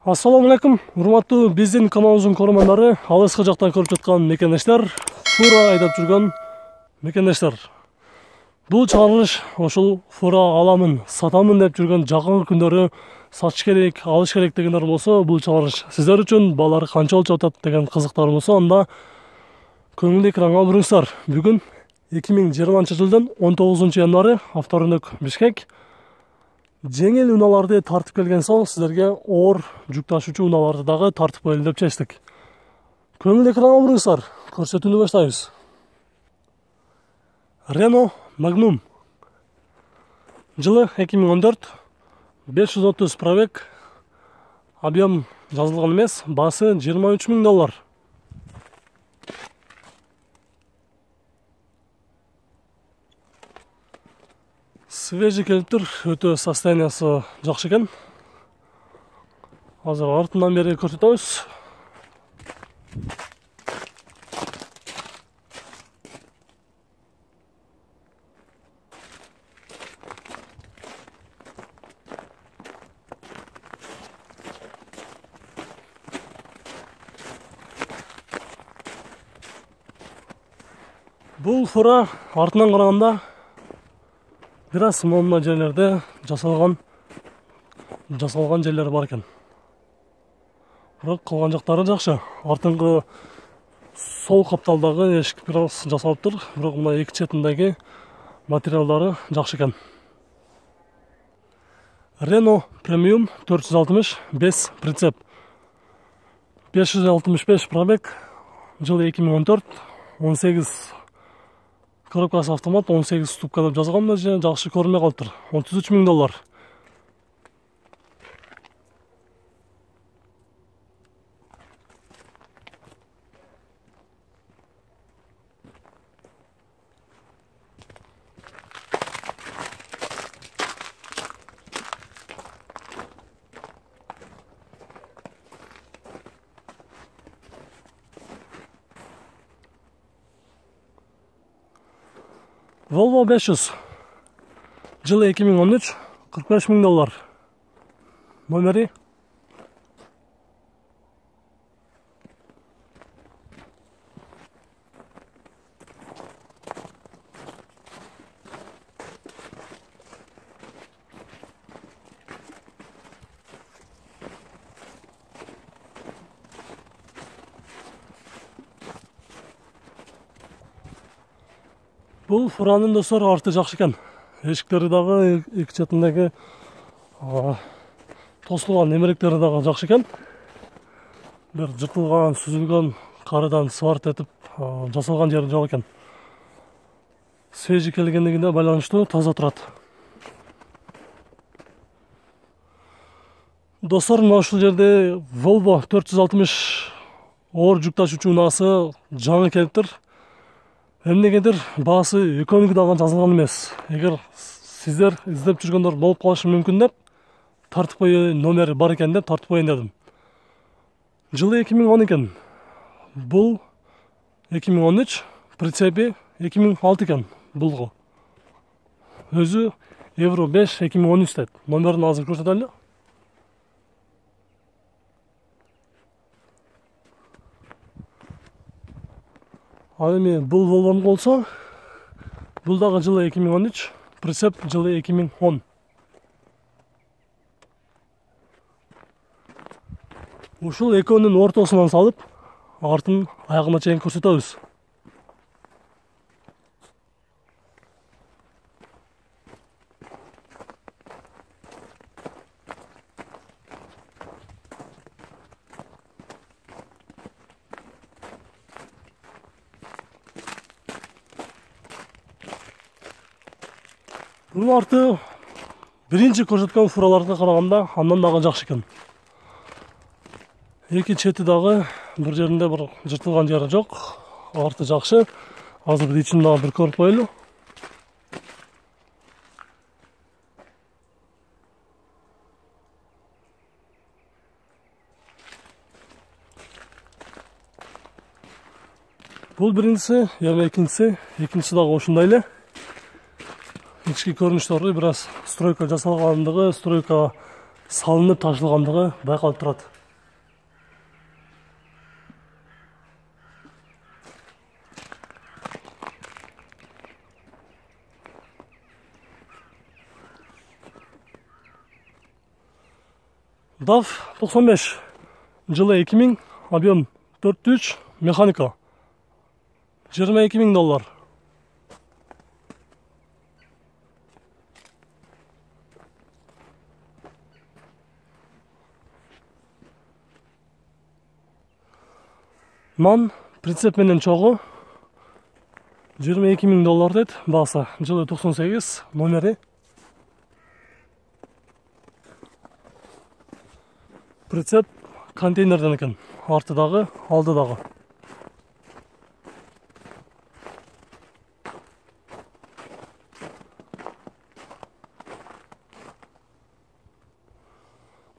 Ассаламу алейкум, урматтуу биздин каналыбыздын көрөрмандары, алыскы жактан көрүп жаткан мекендештер, фура айдап жүргөн мекендештер. Бул чыгарылыш ошол фура аламын, сатамын деп жүргөн жакын күндөрү сатыш керек, алыш керек дегендер болсо, бул чыгарылыш сиздер үчүн баалары канча болуп жатат деген кызыктар болсо, анда көңүлдү экранга буруңуздар. Бүгүн 2020-жылдын 19 январы, авторунок Бишкек. Жеңил унааларды тартып келген соң, сиздерге оор жүк ташуучу унааларды дагы тартып коелу деп чечтик. Көңүл экранга буруңуздар, көрсөтүүнү баштайбыз. Renault Magnum. Жылы 2014, 530 пробег, объем жазылган эмес, баасы $23,000. Свежий келиптир, өтө состояниясы жакшы экен. Азыр артынан бери көрсөтөбүз. Бул фура артынан караганда бир аз момма жерлерде жасалган жерлери бар экен. Бирок калган жактары жакшы. Артыңкы сол капталдагы эшик бир аз жасалыптыр, бирок мына эки четиндеги материалдары жакшы экен. Renault Premium 460 без прицеп. 565 пробег, жылы 2014, 18 коробкасы автомат, 18 ступка деп жазылган, жакшы көрүнбөй калыптыр. $33,000. Volvo 500. Жылы 2013, $45,000. Номери. Бул фуранын достор арты жакшы экен. Эшиктери дагы эки четиндеги тосулган эмеректери дагы жакшы экен. Бир жыртылган, сүзүлгөн карыдан сварт этип жасалган жери жок экен. Свежий келгендигине байланыштуу таза турат. Достор, мына ушул жерде Volvo 460 оор жүк ташуучу унаасы жаңы келиптир. Эмнегедир баасы экөөнүкү дагы жазылган эмес. Эгер сиздер издеп жүргөндөр болуп калышы мүмкүн деп тартып коюу номери бар экен деп тартып коеюн дедим. Жылы 2010 экен. Бул 2013, прицепи 2006 экен булго. Өзү Euro 5 2013 дейт. Номерин азыр көрсөтөлү. Ал эми бул Volvo'нун болсо, бул дагы жылы 2013, прицеп жылы 2010. Ушул экөөнүн ортосунан салып, артын аягына чейин көрсөтөбүз. Бул арты биринчи көрсөткөн фураларга караганда андан дагы жакшы экен. Эки чети дагы бир жеринде бир жыртылган жери жок. Арты жакшы. Азыр ичин дагы бир көрүп коелу. Бул биринчиси, эми экинчиси дагы ошондой эле. ички көрүнүштөрү бир аз стройка жасалгандыгы, стройка салынып ташылгандыгы байкалып турат. DAF 95, жылы 2000, объем 403, механика $22.000. Нан прицеп менен чогу $22.000 дейт, баасы жылы 98, номери. Прицеп контейнерден экен, артыдагы, алдыдагы.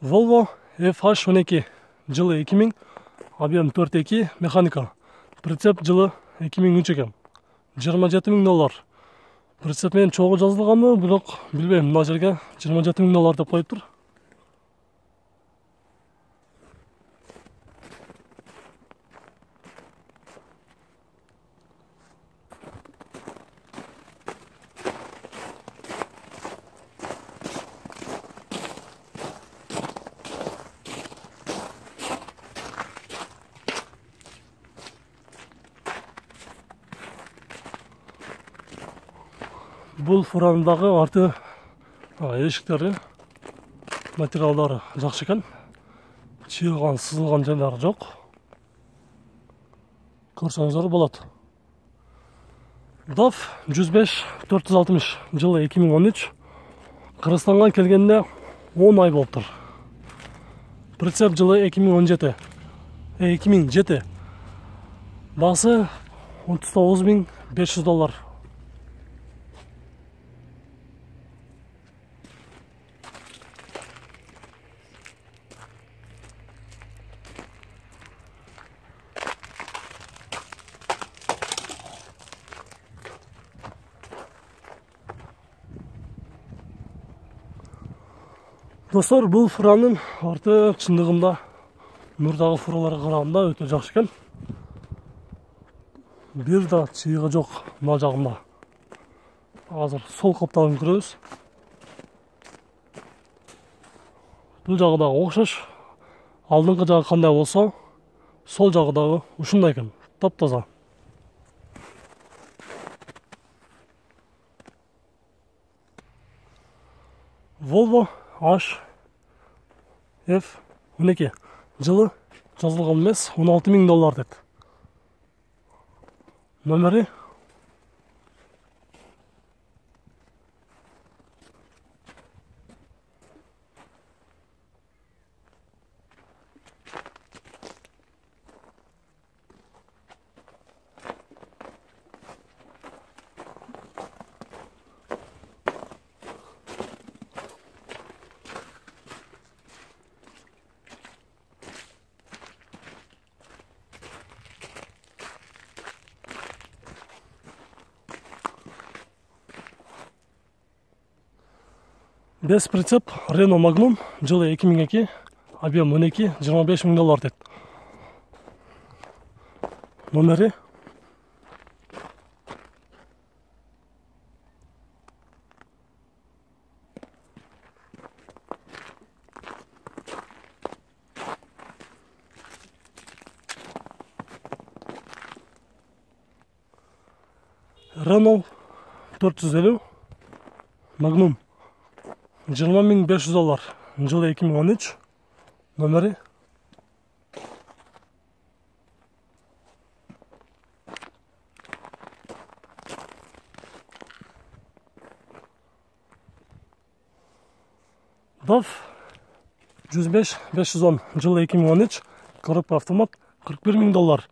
Volvo FH12, жылы 2000, объем 4.2, механика. Прицеп жылы 2003 экен, $27.000. Прицеп менен чогу жазылганбы, бирок билбейм, мына жерге $27.000 деп коюптур. Бул фурандагы арты эшиктери, материалдары жакшы экен. Чыйылган, сызылган жерлери жок. Көрсөңүздөр болот. DAF 105-460, жылы 2013. Кыргызстанга келгенде 10 ай болуптур. Прицеп жылы 2007. Баасы $39.500. Достор, бул фуранын арты чындыгында мурдагы фураларга караганда өтө жакшы экен. Бир да чыйыгы жок мына жагында. Азыр сол капталын көрөбүз. Бул жагы дагы окшош. Алдыңкы жагы кандай болсо, сол жагы дагы ушундай экен. Таптаза. Volvo HF12, жылы жазылган эмес, $16.000 дейт. Номери. Без прицеп Renault Magnum, жылы 2002, объем 12, $25.000 дейт. Номери. Renault 450 Magnum, $20.500, жылы 2013, номери. DAF 105-510, жылы 2013, коробка автомат, $41.000.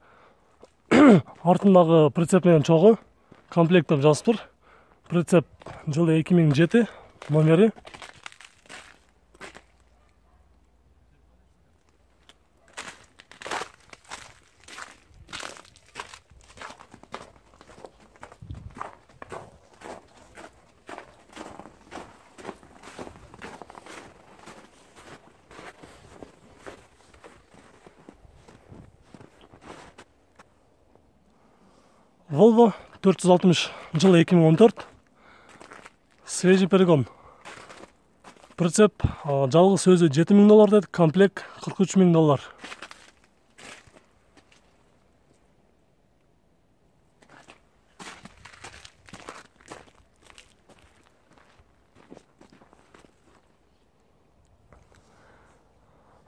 Артындагы прицеп менен чогу комплект деп жазыптыр. Прицеп жылы 2007, номери. Volvo 460 жылы 2014. Свежий перегон. Прицеп жалгыз өзү $7.000 деді, комплект $43.000.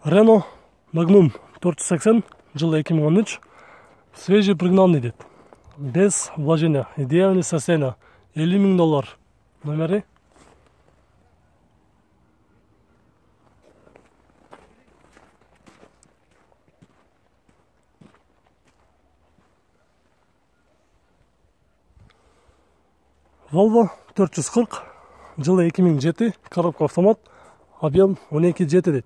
Renault Magnum 480 жылы 2013. Свежий пригнанный деді. Без вложения. Идеальное состояние. $50.000. Номери. Volvo 440 жылы 2007, коробка автомат, объем 12,7 деді.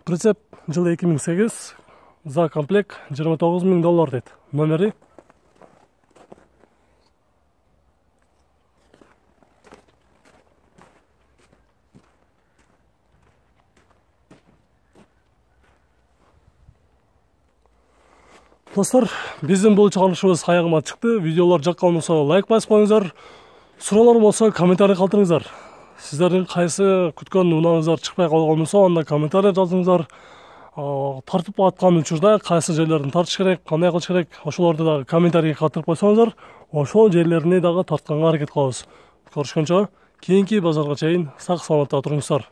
Прицеп жылы 2008, за комплект $29.000 деді. Номери. Достар, біздің бұл чыгарылышыбыз аяғыма чыкты. Видеолар жаққан болса лайк басып қойыңыздар. Сұраулар болса комментарий қалдырыңыздар. Сіздердің қайсы күткен унаңыздар шықпай қалған болса, онда комментарий жазыңыздар. Тартып атқан учурда қайсы жерлерін тартыш керек, қандай қылыш керек, ошолорду да комментарийге калтырып койсоңуздар, ошол жерлерине дагы тартканга аракет кылабыз. Көрүшкөнчө, кийинки базарга чейин сак саламатта туруңуздар.